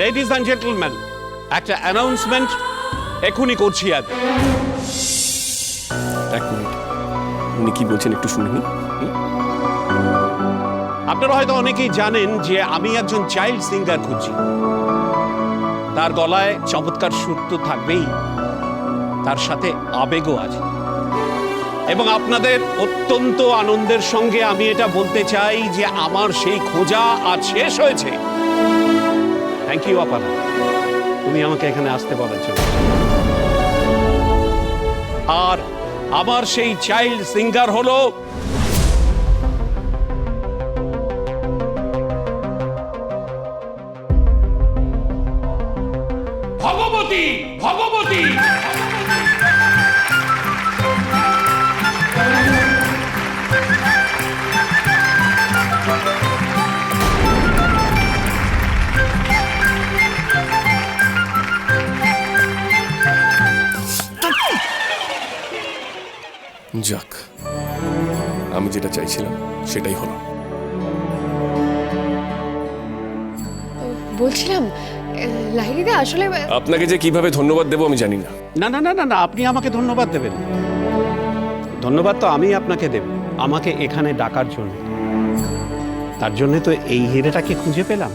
Ladies and gentleman, একটা announcement এখনই করছি আমি। এক মিনিট, উনি কি বলছেন একটু শুনিনি। আপনারা হয়তো অনেকেই জানেন যে আমি একজন চাইল্ড সিঙ্গার খুঁজছি। তার গলায় চমৎকার সুর তো থাকবেই, তার সাথে আবেগও আছে। এবং আপনাদের অত্যন্ত আনন্দের সঙ্গে আমি এটা বলতে চাই যে আমার সেই খোঁজা আজ শেষ হয়েছে। থ্যাংক ইউ আপারা, তুমি আমাকে এখানে আসতে বলার জন্য। আর আমার সেই চাইল্ড সিঙ্গার হলো ভগবতী। ভগবতী যাক, আমি যেটা চাইছিলাম সেটাই হলো। বলছিলাম লাহিড়িদা, আসলে আপনাকে যে কিভাবে ধন্যবাদ দেবো আমি জানি না। না না না না না, আপনি আমাকে ধন্যবাদ দেবেন। ধন্যবাদ তো আমি আপনাকে দেব আমাকে এখানে ডাকার জন্য। তার জন্য তো এই হিরেটাকে খুঁজে পেলাম।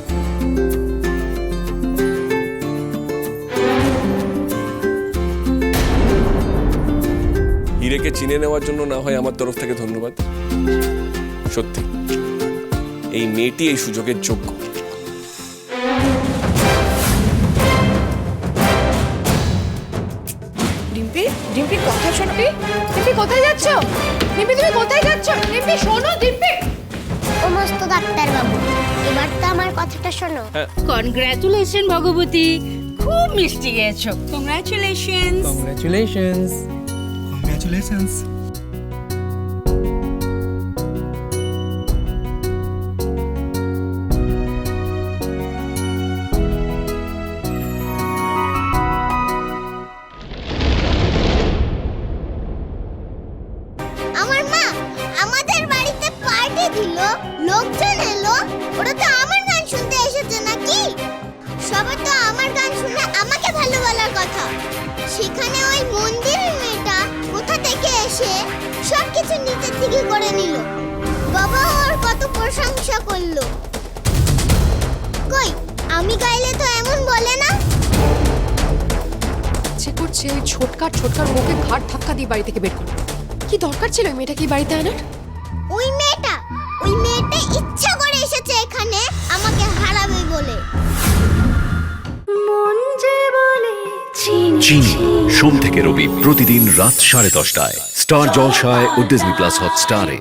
হিরেকে চিনে নেওয়ার জন্য না হয় আমার তরফ থেকে ধন্যবাদ। সত্যি এই মেয়েটি এই সুযোগের যোগ্য। ডিম্পি, ডিম্পি কথা শোনো। ডিম্পি কোথায় যাচ্ছ? ডিম্পি তুমি কোথায় যাচ্ছ? ডিম্পি শোনো, ডিম্পি। সমস্ত ডাক্তার বাবু, এবার তো আমার কথাটা শোনো। কনগ্রাচুলেশন ভগবতী, খুব মিষ্টি গেছো। কংগ্রাচুলেশন। Congratulations. Congratulations. আমার মা আমাদের বাড়িতে পার্টি দিল, লোকজন এলো। ওরা তো আমার গান শুনতে এসেছে নাকি? সবাই তো আমার গান শুনে আমাকে ভালো বলার কথা। সেখানে ওই মন্দিরের মেয়েটা কোথা থেকে এসে সবকিছু নিজের থেকে করে নিল। বাবা ওর কত প্রশংসা করলো। কই আমি গাইলে তো এমন বলে না। সে করছে ওই ছোটকার বউকে ঘাট ধাক্কা দিয়ে বাড়ি থেকে বের করতে। কি দরকার ছিল ওই মেয়েটা কি বাড়িতে আনার? ওই মেয়েটা ইচ্ছা করে এসেছে এখানে আমাকে হারাবে বলে। চিনি সোম থেকে রবি প্রতিদিন রাত 10:30টায় স্টার জলসায় ও ডিজনি প্লাস হটস্টারে।